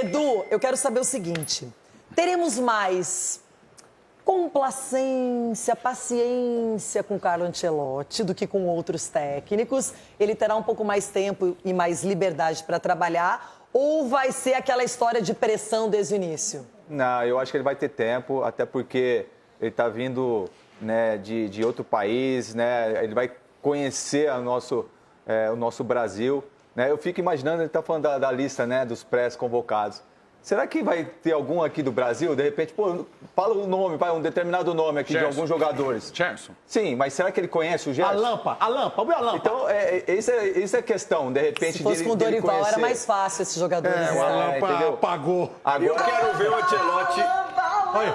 Edu, eu quero saber o seguinte. Teremos mais complacência, paciência com Carlo Ancelotti do que com outros técnicos? Ele terá um pouco mais tempo e mais liberdade para trabalhar? Ou vai ser aquela história de pressão desde o início? Não, eu acho que ele vai ter tempo, até porque ele está vindo, né, de outro país, né? Ele vai conhecer o nosso Brasil. Né? Eu fico imaginando, ele está falando da lista, né, dos pré-convocados. Será que vai ter algum aqui do Brasil? De repente, pô, fala um nome, vai, um determinado nome aqui Gerson. De alguns jogadores. Gerson. Sim, mas será que ele conhece o Gerson? A Lampa. Então, isso é a questão, de repente, se fosse com o Dorival, conhecer. era mais fácil esse jogador. O Lampa apagou. Agora... Eu quero ver o Ancelotti...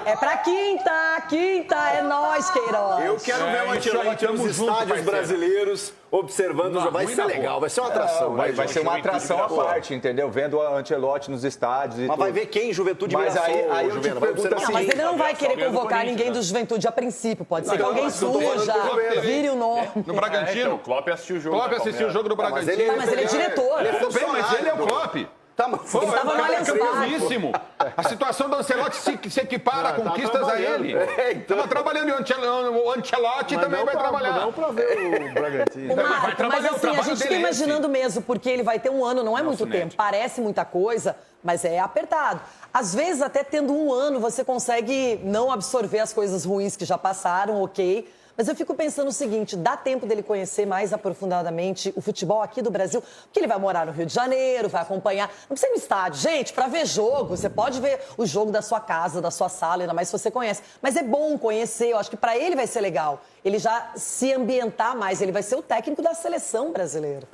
É pra quinta, é nós, Queiroz. Eu quero ver o Ancelotti nos estádios brasileiros, observando o jogo. Vai ser legal, vai ser uma atração. Vai ser uma atração à parte, entendeu? Vendo o Ancelotti nos estádios e Mas vai ver quem? Juventude e Mirassol. Aí eu te pergunto assim... Mas ele não vai querer convocar ninguém do Juventude a princípio. Pode ser que alguém suja, vire o nome. No Bragantino. O Klopp assistiu o jogo. Klopp assistiu o jogo do Bragantino. Mas ele é diretor. Mas ele é o Klopp. Ele estava no Allianz campeoníssimo. A situação do Ancelotti se equipara a conquistas a ele. Estava trabalhando e o Ancelotti também vai trabalhar. Não para ver o Bragantino. Mas assim, a gente fica imaginando mesmo, porque ele vai ter um ano, não é muito tempo. Parece muita coisa, mas é apertado. Às vezes, até tendo um ano, você consegue não absorver as coisas ruins que já passaram, ok. Mas eu fico pensando o seguinte, dá tempo dele conhecer mais aprofundadamente o futebol aqui do Brasil? Porque ele vai morar no Rio de Janeiro, vai acompanhar... Não precisa ir no estádio. Gente, para ver jogo, você pode ver o jogo da sua casa, da sua sala, ainda mais se você conhece. Mas é bom conhecer, eu acho que para ele vai ser legal. Ele já se ambientar mais, ele vai ser o técnico da seleção brasileira.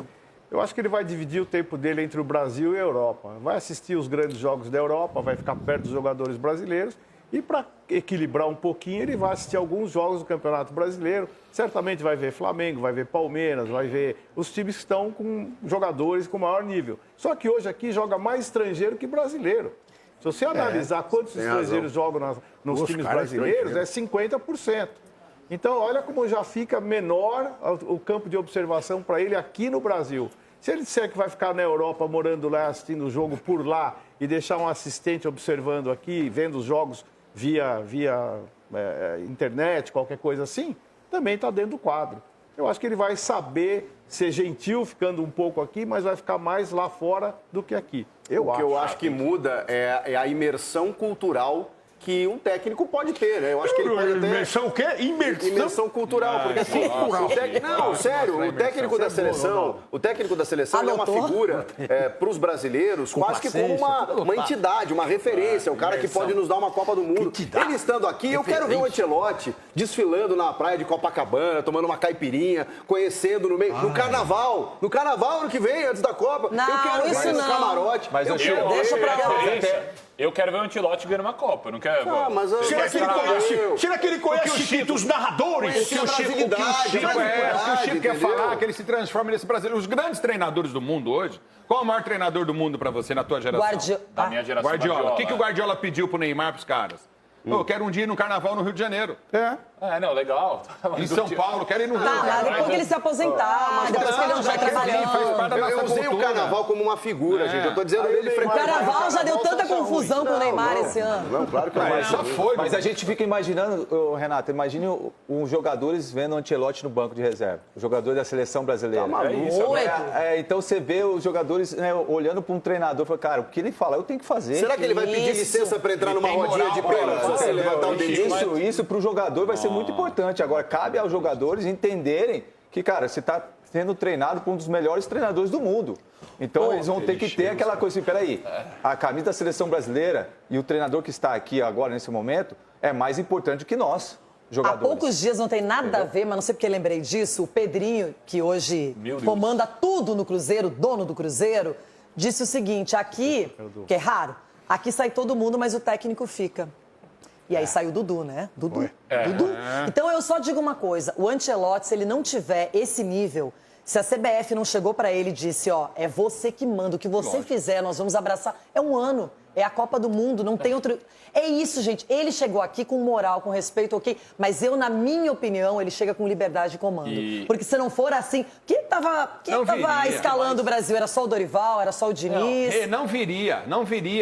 Eu acho que ele vai dividir o tempo dele entre o Brasil e a Europa. Vai assistir os grandes jogos da Europa, vai ficar perto dos jogadores brasileiros. E para equilibrar um pouquinho, ele vai assistir alguns jogos do Campeonato Brasileiro. Certamente vai ver Flamengo, vai ver Palmeiras, vai ver os times que estão com jogadores com maior nível. Só que hoje aqui joga mais estrangeiro que brasileiro. Se você analisar quantos estrangeiros jogam nos times brasileiros, é 50%. Então, olha como já fica menor o campo de observação para ele aqui no Brasil. Se ele disser que vai ficar na Europa, morando lá, assistindo o jogo por lá, e deixar um assistente observando aqui, vendo os jogos via internet, qualquer coisa assim, também está dentro do quadro. Eu acho que ele vai saber ser gentil ficando um pouco aqui, mas vai ficar mais lá fora do que aqui. O que eu acho que muda é a imersão cultural que um técnico pode ter, né? Eu acho que ele pode ter... Imersão o quê? Imersão cultural, porque assim... Não, sério, o técnico da seleção ele é uma figura para os brasileiros quase que como uma entidade, uma referência, o cara que pode nos dar uma Copa do Mundo. Ele estando aqui, eu quero ver o Ancelotti desfilando na praia de Copacabana, tomando uma caipirinha, conhecendo no meio... No carnaval ano que vem, antes da Copa. Não, eu quero ver esse camarote. Mas deixa pra lá. Eu quero ver o Ancelotti ganhando uma Copa, eu não quero... Será que ele conhece os narradores? O que o Chico quer falar, que ele se transforma nesse brasileiro. Os grandes treinadores do mundo hoje, qual é o maior treinador do mundo pra você, na tua geração? Da minha geração, Guardiola. O que o Guardiola pediu pro Neymar, pros caras? Eu quero um dia ir no carnaval no Rio de Janeiro. Não, legal. Em São Paulo, quero ir no Rio. Mas depois que ele se aposentar, depois que ele não vai trabalhando. Eu usei o carnaval como uma figura, gente. Eu tô dizendo ele O carnaval já deu tanta confusão com o Neymar esse ano. Não, claro que não. Já foi. Mas a gente fica imaginando, Renato, imagine os jogadores vendo o Ancelotti no banco de reserva. O jogador da seleção brasileira. Tá maluco. Então você vê os jogadores olhando para um treinador e fala, cara, o que ele fala, eu tenho que fazer. Será que ele vai pedir licença para entrar numa rodinha de pênalti? Se ele levantar o dedinho? Isso para o jogador vai ser muito importante. Agora, cabe aos jogadores entenderem que, cara, você está sendo treinado por um dos melhores treinadores do mundo. Então, eles vão ter que ter aquela coisa assim, peraí, a camisa da seleção brasileira e o treinador que está aqui agora, nesse momento, é mais importante que nós, jogadores. Há poucos dias, não tem nada a ver, mas não sei porque lembrei disso, o Pedrinho, que hoje comanda tudo no Cruzeiro, dono do Cruzeiro, disse o seguinte, aqui, que é raro, aqui sai todo mundo, mas o técnico fica. E aí saiu o Dudu, né? Dudu. Então eu só digo uma coisa, o Ancelotti, se ele não tiver esse nível, se a CBF não chegou pra ele e disse, ó, é você que manda, o que você fizer, nós vamos abraçar, é um ano. É a Copa do Mundo, não tem outro... É isso, gente. Ele chegou aqui com moral, com respeito, ok. Mas eu, na minha opinião, ele chega com liberdade de comando. Porque se não for assim... Quem tava escalando o Brasil? Era só o Dorival? Era só o Diniz? Não viria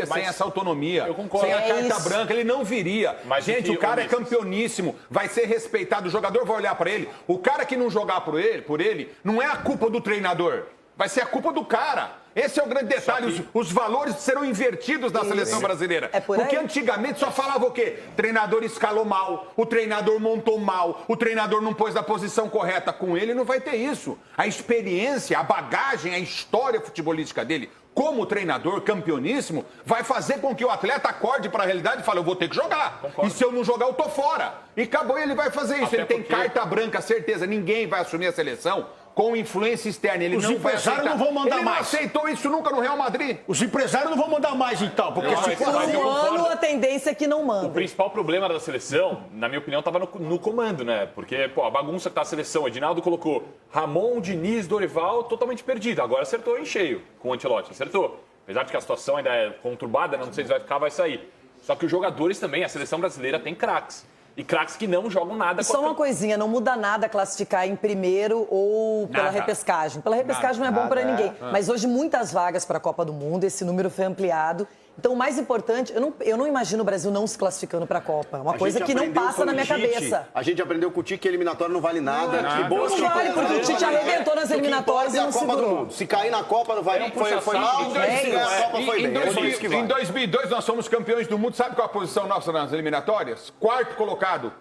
sem essa autonomia. Eu concordo. Sem a carta branca, ele não viria. Mas gente, o cara é campeoníssimo, vai ser respeitado, o jogador vai olhar pra ele. O cara que não jogar por ele, não é a culpa do treinador. Vai ser a culpa do cara. Esse é o grande detalhe. Os valores serão invertidos na seleção brasileira. Porque antigamente só falava o quê? O treinador escalou mal, o treinador montou mal, o treinador não pôs na posição correta. Com ele não vai ter isso. A experiência, a bagagem, a história futebolística dele, como treinador campeoníssimo, vai fazer com que o atleta acorde para a realidade e fale, eu vou ter que jogar. Concordo. E se eu não jogar, eu tô fora. E acabou, ele vai fazer isso. Ele tem carta branca, certeza. Ninguém vai assumir a seleção com influência externa. Ele não vai aceitar. Não vão mandar ele mais. Não aceitou isso nunca no Real Madrid. Os empresários não vão mandar mais, então. Porque se for assim... Um ano, a tendência é que não manda. O principal problema da seleção, na minha opinião, estava no comando, né? Porque, a bagunça que tá a seleção. O Edinaldo colocou Ramon, Diniz, Dorival, totalmente perdido. Agora acertou em cheio com o Ancelotti. Acertou. Apesar de que a situação ainda é conturbada, não sei se vai ficar, vai sair. Só que os jogadores também, a seleção brasileira tem craques. E craques que não jogam nada. Só uma coisinha, não muda nada classificar em primeiro ou pela repescagem. Pela repescagem não é bom para ninguém. Mas hoje muitas vagas para a Copa do Mundo, esse número foi ampliado. Então o mais importante, eu não imagino o Brasil não se classificando para a Copa. É uma coisa que não passa na minha cabeça. A gente aprendeu com o Tite que eliminatória não vale nada. Que bom não vale, porque o Tite arrebentou nas eliminatórias e não segurou. Se cair na Copa não vai, foi mal, se ganhar a Copa foi bem. Em 2002 nós fomos campeões do mundo. Sabe qual a posição nossa nas eliminatórias? Quarto colocado.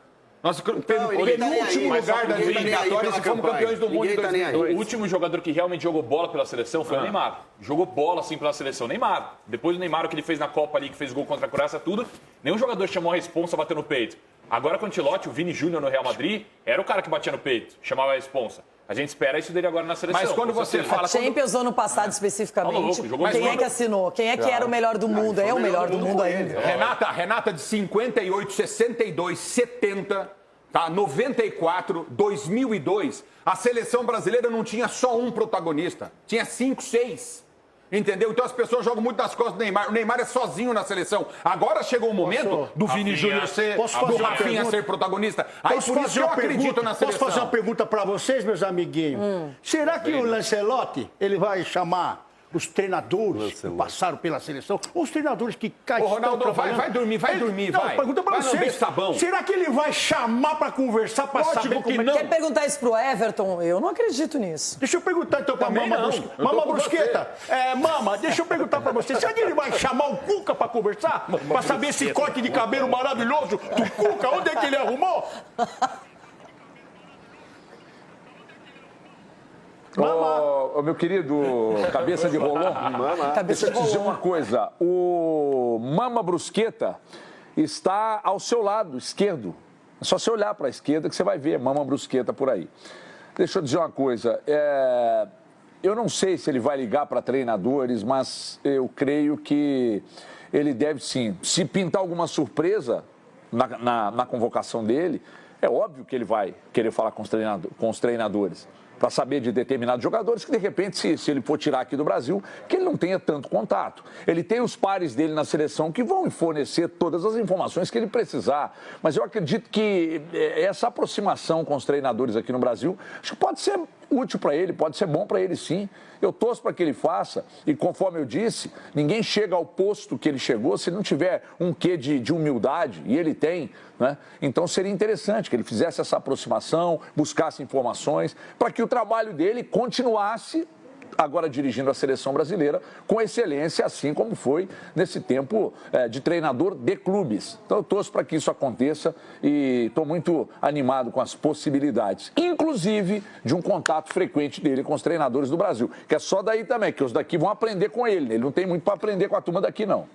Nós penúltimo lugar das eliminatórias e fomos campeões do mundo em 2002. O último jogador que realmente jogou bola pela seleção foi o Neymar. Jogou bola, assim, pela seleção. Neymar. Depois do Neymar, o que ele fez na Copa ali, que fez gol contra a Croácia, tudo, nenhum jogador chamou a responsa bater no peito. Agora com o Ancelotti, o Vini Júnior no Real Madrid, era o cara que batia no peito, chamava a responsa. A gente espera isso dele agora na seleção. Mas quando você fala... A Champions ano passado, especificamente, quem é que assinou? Quem é que era o melhor do mundo? É o melhor do mundo ainda. Renata de 58, 62, 70... Tá, 94, 2002, a seleção brasileira não tinha só um protagonista, tinha 5, 6. Entendeu? Então as pessoas jogam muito nas costas do Neymar. O Neymar é sozinho na seleção. Agora chegou o momento do Vini Júnior ser, do Rafinha ser protagonista. Aí por isso eu acredito na seleção. Posso fazer uma pergunta para vocês, meus amiguinhos? Será que o Lancelotti, ele vai chamar os treinadores que passaram pela seleção, os treinadores que caem. Ronaldo, vai dormir, vai. Pergunta pra vocês. Será que ele vai chamar pra conversar, pra saber como Quer perguntar isso pro Everton? Eu não acredito nisso. Deixa eu perguntar então pra Mama Brusqueta. Mama, deixa eu perguntar pra você. Será que ele vai chamar o Cuca pra conversar? Pra saber esse corte de cabelo maravilhoso do Cuca, onde é que ele arrumou? Ô, meu querido cabeça de rolão, deixa eu te dizer uma coisa. O Mama Brusqueta está ao seu lado esquerdo. É só você olhar para a esquerda que você vai ver Mama Brusqueta por aí. Deixa eu dizer uma coisa. Eu não sei se ele vai ligar para treinadores, mas eu creio que ele deve sim. Se pintar alguma surpresa na convocação dele, é óbvio que ele vai querer falar com os treinadores. Para saber de determinados jogadores que, de repente, se ele for tirar aqui do Brasil, que ele não tenha tanto contato. Ele tem os pares dele na seleção que vão fornecer todas as informações que ele precisar. Mas eu acredito que essa aproximação com os treinadores aqui no Brasil, acho que pode ser útil para ele, pode ser bom para ele sim. Eu torço para que ele faça e, conforme eu disse, ninguém chega ao posto que ele chegou se não tiver um quê de humildade, e ele tem, né? Então seria interessante que ele fizesse essa aproximação, buscasse informações, para que o trabalho dele continuasse agora dirigindo a seleção brasileira com excelência, assim como foi nesse tempo de treinador de clubes. Então eu torço para que isso aconteça e estou muito animado com as possibilidades, inclusive de um contato frequente dele com os treinadores do Brasil, que é só daí também, que os daqui vão aprender com ele, ele não tem muito para aprender com a turma daqui não.